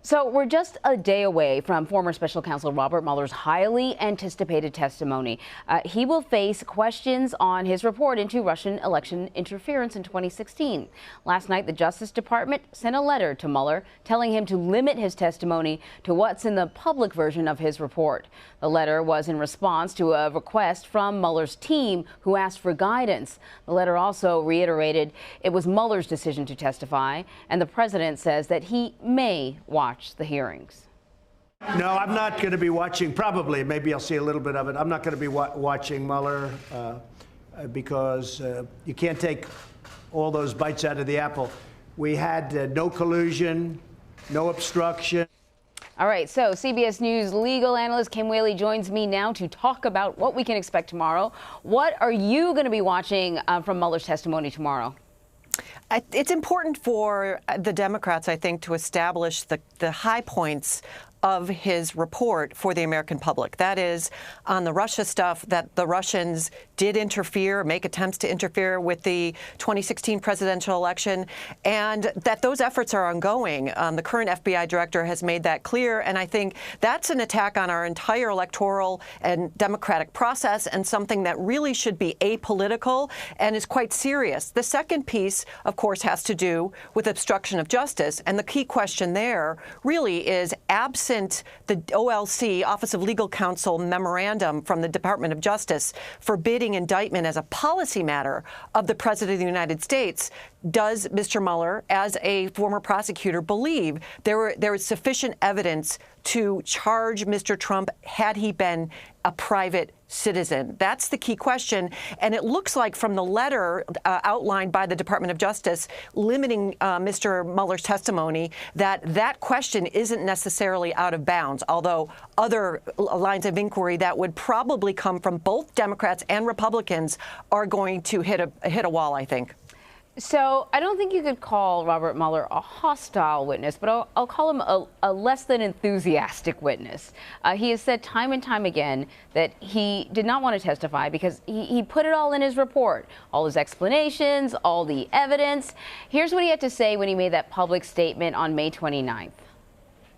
So we're just a day away from former special counsel Robert Mueller's highly anticipated testimony. He will face questions on his report into Russian election interference in 2016. Last night, the Justice Department sent a letter to Mueller telling him to limit his testimony to what's in the public version of his report. The letter was in response to a request from Mueller's team, who asked for guidance. The letter also reiterated it was Mueller's decision to testify, and the president says that he may watch the hearings. No, I'm not going to be watching. Probably, maybe I'll see a little bit of it. I'm not going to be watching Mueller because you can't take all those bites out of the apple. We had no collusion, no obstruction. All right, so CBS News legal analyst Kim Wehle joins me now to talk about what we can expect tomorrow. What are you going to be watching from Mueller's testimony tomorrow? It's important for the Democrats, I think, to establish the high points of his report for the American public. That is, on the Russia stuff, that the Russians did interfere, make attempts to interfere with the 2016 presidential election, and that those efforts are ongoing. The current FBI director has made that clear, and I think that's an attack on our entire electoral and democratic process, and something that really should be apolitical and is quite serious. The second piece, of course, has to do with obstruction of justice, and the key question there really is, absent the OLC, Office of Legal Counsel, memorandum from the Department of Justice forbidding indictment as a policy matter of the President of the United States, does Mr. Mueller, as a former prosecutor, believe there is sufficient evidence to charge Mr. Trump had he been a private citizen? That's the key question. And it looks like from the letter outlined by the Department of Justice limiting Mr. Mueller's testimony that question isn't necessarily out of bounds, although other lines of inquiry that would probably come from both Democrats and Republicans are going to hit a wall, I think. So I don't think you could call Robert Mueller a hostile witness, but I'll call him a less than enthusiastic witness. He has said time and time again that he did not want to testify because he put it all in his report, all his explanations, all the evidence. Here's what he had to say when he made that public statement on May 29th.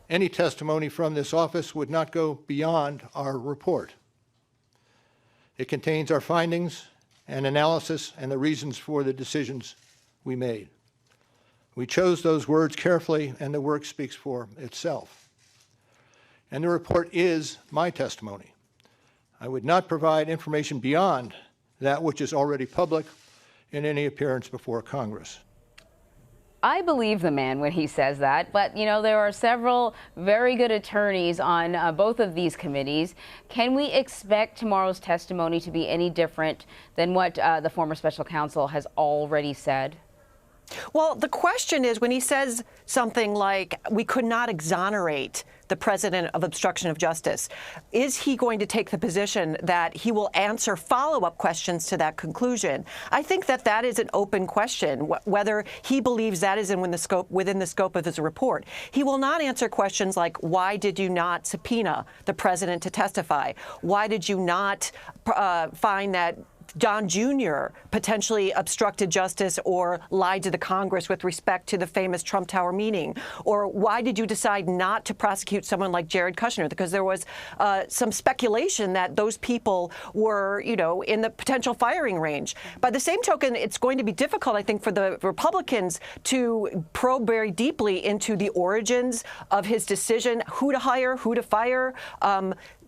Any testimony from this office would not go beyond our report. It contains our findings and analysis and the reasons for the decisions we made. We chose those words carefully, and the work speaks for itself. And the report is my testimony. I would not provide information beyond that which is already public in any appearance before Congress. I believe the man when he says that, but, you know, there are several very good attorneys on both of these committees. Can we expect tomorrow's testimony to be any different than what the former special counsel has already said? Well, the question is, when he says something like, we could not exonerate the president of obstruction of justice, is he going to take the position that he will answer follow-up questions to that conclusion? I think that is an open question, whether he believes that is within the scope of his report. He will not answer questions like, why did you not subpoena the president to testify? Why did you not find that Don Jr. potentially obstructed justice or lied to the Congress with respect to the famous Trump Tower meeting? Or why did you decide not to prosecute someone like Jared Kushner? Because there was some speculation that those people were, you know, in the potential firing range. By the same token, it's going to be difficult, I think, for the Republicans to probe very deeply into the origins of his decision, who to hire, who to fire,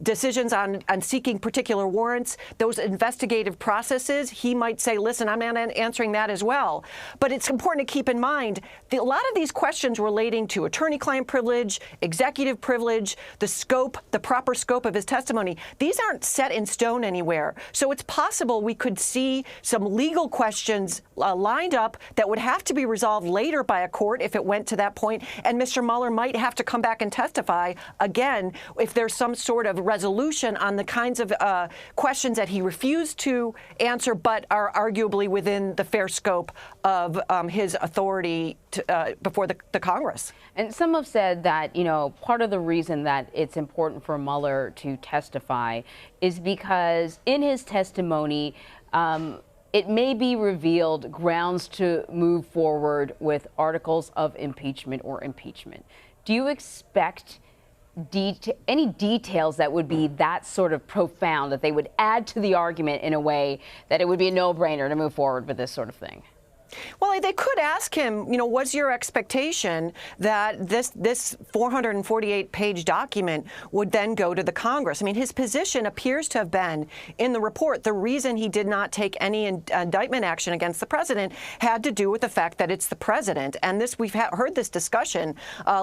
decisions on seeking particular warrants, those investigative processes. He might say, listen, I'm not answering that as well. But it's important to keep in mind that a lot of these questions relating to attorney-client privilege, executive privilege, the scope, the proper scope of his testimony, these aren't set in stone anywhere. So it's possible we could see some legal questions lined up that would have to be resolved later by a court if it went to that point. And Mr. Mueller might have to come back and testify again if there's some sort of resolution on the kinds of questions that he refused to answer but are arguably within the fair scope of his authority before the Congress. And some have said that, you know, part of the reason that it's important for Mueller to testify is because in his testimony, it may be revealed grounds to move forward with articles of impeachment or impeachment. Do you expect any details that would be that sort of profound, that they would add to the argument in a way that it would be a no-brainer to move forward with this sort of thing? Well, they could ask him, was your expectation that this 448-page document would then go to the Congress? I mean, his position appears to have been in the report, the reason he did not take any indictment action against the president had to do with the fact that it's the president. And we've heard this discussion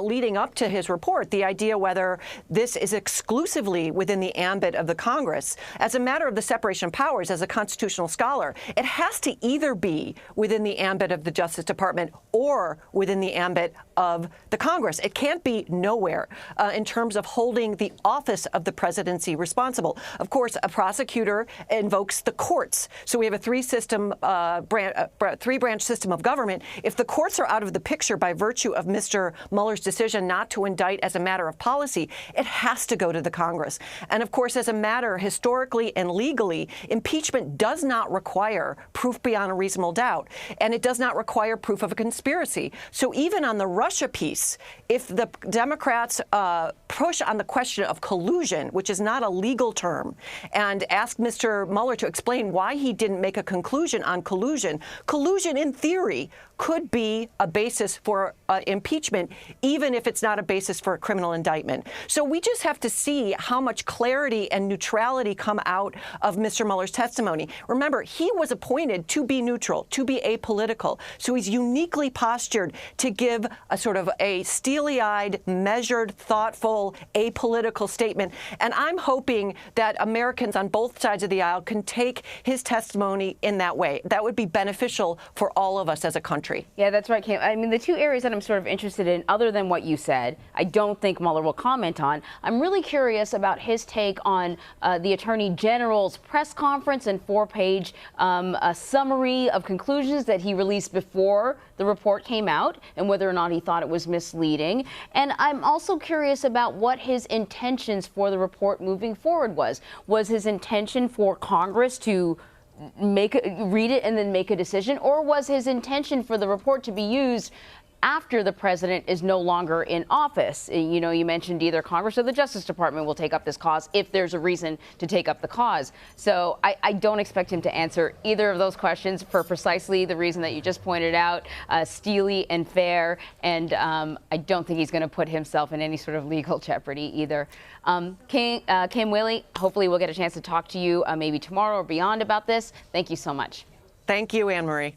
leading up to his report, the idea whether this is exclusively within the ambit of the Congress. As a matter of the separation of powers, as a constitutional scholar, it has to either be within the ambit of the Justice Department or within the ambit of the Congress. It can't be nowhere in terms of holding the office of the presidency responsible. Of course, a prosecutor invokes the courts. So we have a three-branch system of government. If the courts are out of the picture by virtue of Mr. Mueller's decision not to indict as a matter of policy, it has to go to the Congress. And of course, as a matter historically and legally, impeachment does not require proof beyond a reasonable doubt. And it does not require proof of a conspiracy. So even on the Russia piece, if the Democrats push on the question of collusion, which is not a legal term, and ask Mr. Mueller to explain why he didn't make a conclusion on collusion, collusion in theory could be a basis for impeachment, even if it's not a basis for a criminal indictment. So we just have to see how much clarity and neutrality come out of Mr. Mueller's testimony. Remember, he was appointed to be neutral, to be apolitical. So he's uniquely postured to give a sort of a steely-eyed, measured, thoughtful, apolitical statement. And I'm hoping that Americans on both sides of the aisle can take his testimony in that way. That would be beneficial for all of us as a country. Yeah, that's right, Kim. I mean, the two areas that I'm sort of interested in, other than what you said, I don't think Mueller will comment on. I'm really curious about his take on the Attorney General's press conference and four-page summary of conclusions that he released before the report came out, and whether or not he thought it was misleading. And I'm also curious about what his intentions for the report moving forward was. Was his intention for Congress to read it and then make a decision, or was his intention for the report to be used after the president is no longer in office? You know, you mentioned either Congress or the Justice Department will take up this cause if there's a reason to take up the cause. So I don't expect him to answer either of those questions for precisely the reason that you just pointed out, steely and fair. And I don't think he's going to put himself in any sort of legal jeopardy either. Kim Wehle, hopefully we'll get a chance to talk to you maybe tomorrow or beyond about this. Thank you so much. Thank you, Anne Marie.